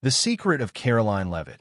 The Secret of Caroline Levit: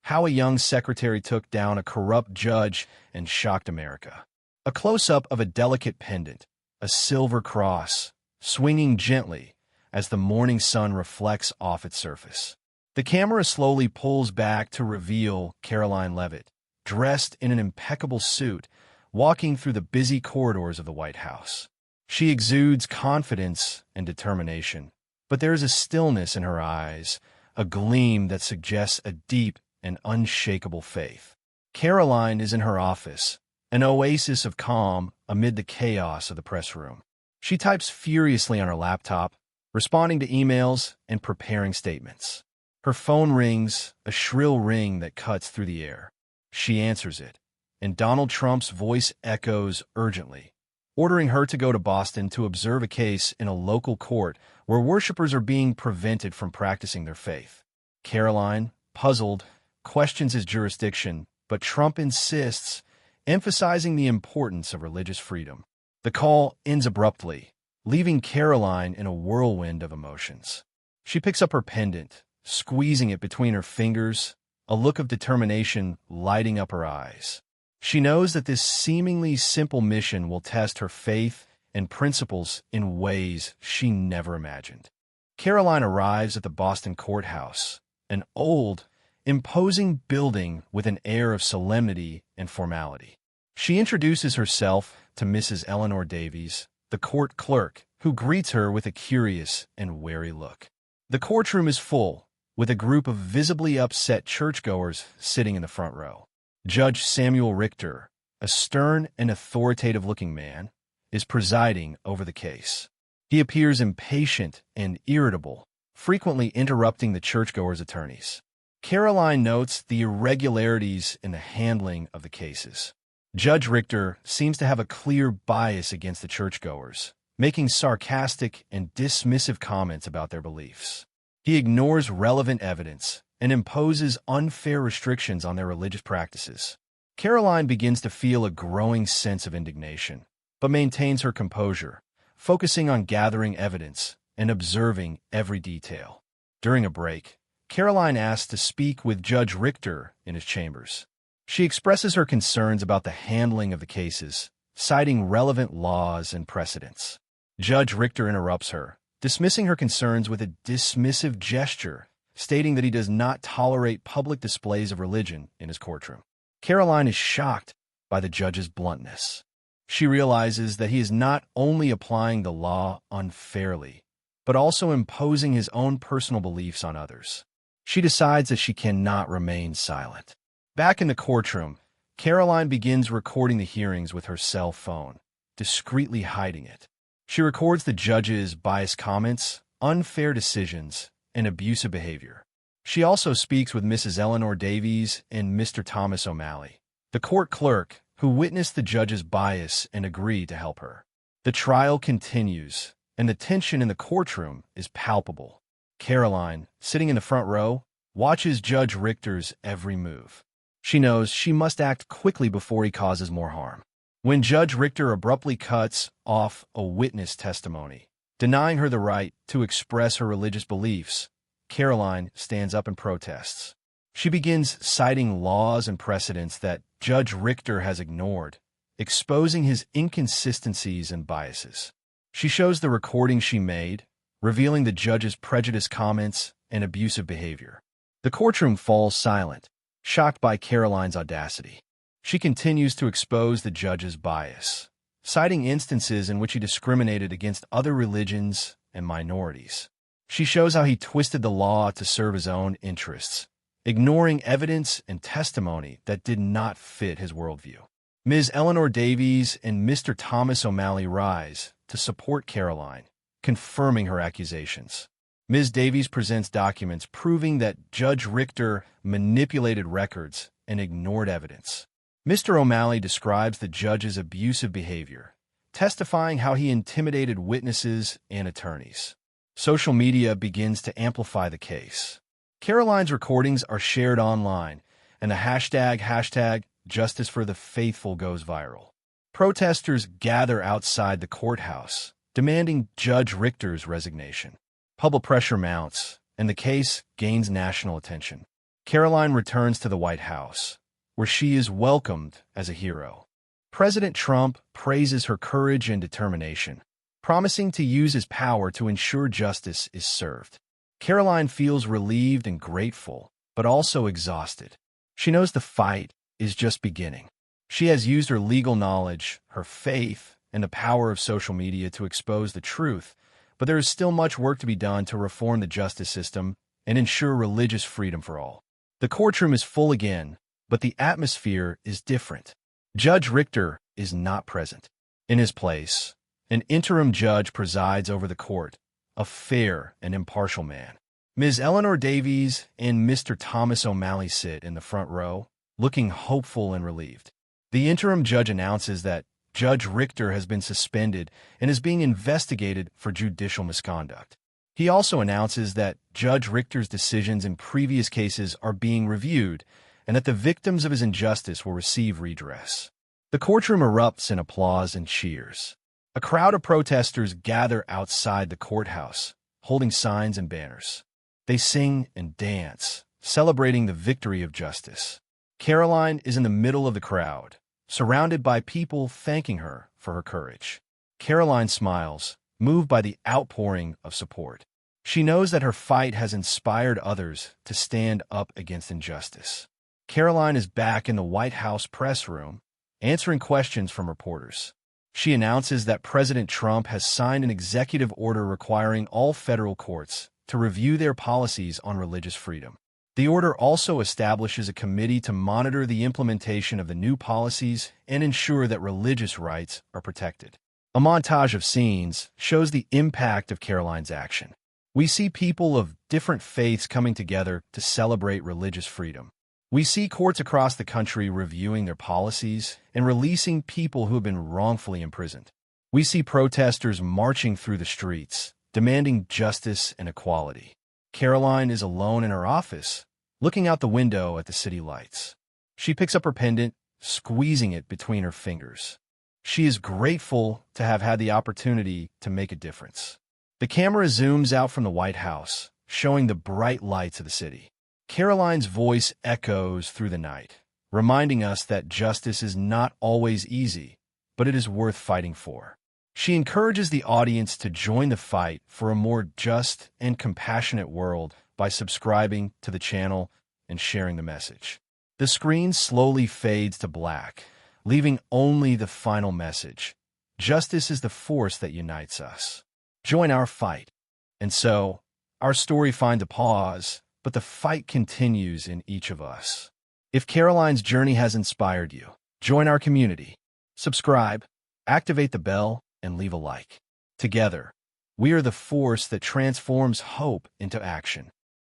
How a Young Secretary Took Down a Corrupt Judge and Shocked America. A close-up of a delicate pendant, a silver cross, swinging gently as the morning sun reflects off its surface. The camera slowly pulls back to reveal Caroline Levit, dressed in an impeccable suit, walking through the busy corridors of the White House. She exudes confidence and determination, but there is a stillness in her eyes, a gleam that suggests a deep and unshakable faith. Caroline is in her office, an oasis of calm amid the chaos of the press room. She types furiously on her laptop, responding to emails and preparing statements. Her phone rings, a shrill ring that cuts through the air. She answers it, and Donald Trump's voice echoes urgently, ordering her to go to Boston to observe a case in a local court where worshipers are being prevented from practicing their faith. Caroline, puzzled, questions his jurisdiction, but Trump insists, emphasizing the importance of religious freedom. The call ends abruptly, leaving Caroline in a whirlwind of emotions. She picks up her pendant, squeezing it between her fingers, a look of determination lighting up her eyes. She knows that this seemingly simple mission will test her faith and principles in ways she never imagined. Caroline arrives at the Boston courthouse, an old, imposing building with an air of solemnity and formality. She introduces herself to Mrs. Eleanor Davies, the court clerk, who greets her with a curious and wary look. The courtroom is full, with a group of visibly upset churchgoers sitting in the front row. Judge Samuel Richter, a stern and authoritative-looking man, is presiding over the case. He appears impatient and irritable, frequently interrupting the churchgoers' attorneys. Caroline notes the irregularities in the handling of the cases. Judge Richter seems to have a clear bias against the churchgoers, making sarcastic and dismissive comments about their beliefs. He ignores relevant evidence and imposes unfair restrictions on their religious practices. Caroline begins to feel a growing sense of indignation, but maintains her composure, focusing on gathering evidence and observing every detail. During a break, Caroline asks to speak with Judge Richter in his chambers. She expresses her concerns about the handling of the cases, citing relevant laws and precedents. Judge Richter interrupts her, dismissing her concerns with a dismissive gesture, stating that he does not tolerate public displays of religion in his courtroom. Caroline is shocked by the judge's bluntness. She realizes that he is not only applying the law unfairly, but also imposing his own personal beliefs on others. She decides that she cannot remain silent. Back in the courtroom, Caroline begins recording the hearings with her cell phone, discreetly hiding it. She records the judge's biased comments, unfair decisions, and abusive behavior. She also speaks with Mrs. Eleanor Davies and Mr. Thomas O'Malley, the court clerk, who witnessed the judge's bias and agreed to help her. The trial continues, and the tension in the courtroom is palpable. Caroline, sitting in the front row, watches Judge Richter's every move. She knows she must act quickly before he causes more harm. When Judge Richter abruptly cuts off a witness testimony, denying her the right to express her religious beliefs, Caroline stands up and protests. She begins citing laws and precedents that Judge Richter has ignored, exposing his inconsistencies and biases. She shows the recording she made, revealing the judge's prejudiced comments and abusive behavior. The courtroom falls silent, shocked by Caroline's audacity. She continues to expose the judge's bias, citing instances in which he discriminated against other religions and minorities. She shows how he twisted the law to serve his own interests, ignoring evidence and testimony that did not fit his worldview. Ms. Eleanor Davies and Mr. Thomas O'Malley rise to support Caroline, confirming her accusations. Ms. Davies presents documents proving that Judge Richter manipulated records and ignored evidence. Mr. O'Malley describes the judge's abusive behavior, testifying how he intimidated witnesses and attorneys. Social media begins to amplify the case. Caroline's recordings are shared online, and the hashtag Justice for the Faithful goes viral. Protesters gather outside the courthouse, demanding Judge Richter's resignation. Public pressure mounts, and the case gains national attention. Caroline returns to the White House, where she is welcomed as a hero. President Trump praises her courage and determination, promising to use his power to ensure justice is served. Caroline feels relieved and grateful, but also exhausted. She knows the fight is just beginning. She has used her legal knowledge, her faith, and the power of social media to expose the truth, but there is still much work to be done to reform the justice system and ensure religious freedom for all. The courtroom is full again, but the atmosphere is different. Judge Richter is not present. In his place, an interim judge presides over the court, a fair and impartial man. Ms. Eleanor Davies and Mr. Thomas O'Malley sit in the front row, looking hopeful and relieved. The interim judge announces that Judge Richter has been suspended and is being investigated for judicial misconduct. He also announces that Judge Richter's decisions in previous cases are being reviewed and that the victims of his injustice will receive redress. The courtroom erupts in applause and cheers. A crowd of protesters gather outside the courthouse, holding signs and banners. They sing and dance, celebrating the victory of justice. Caroline is in the middle of the crowd, surrounded by people thanking her for her courage. Caroline smiles, moved by the outpouring of support. She knows that her fight has inspired others to stand up against injustice. Caroline is back in the White House press room, answering questions from reporters. She announces that President Trump has signed an executive order requiring all federal courts to review their policies on religious freedom. The order also establishes a committee to monitor the implementation of the new policies and ensure that religious rights are protected. A montage of scenes shows the impact of Caroline's action. We see people of different faiths coming together to celebrate religious freedom. We see courts across the country reviewing their policies and releasing people who have been wrongfully imprisoned. We see protesters marching through the streets, demanding justice and equality. Caroline is alone in her office, looking out the window at the city lights. She picks up her pendant, squeezing it between her fingers. She is grateful to have had the opportunity to make a difference. The camera zooms out from the White House, showing the bright lights of the city. Caroline's voice echoes through the night, reminding us that justice is not always easy, but it is worth fighting for. She encourages the audience to join the fight for a more just and compassionate world by subscribing to the channel and sharing the message. The screen slowly fades to black, leaving only the final message. Justice is the force that unites us. Join our fight. And so, our story finds a pause, but the fight continues in each of us. If Caroline's journey has inspired you, join our community. Subscribe, activate the bell, and leave a like. Together, we are the force that transforms hope into action.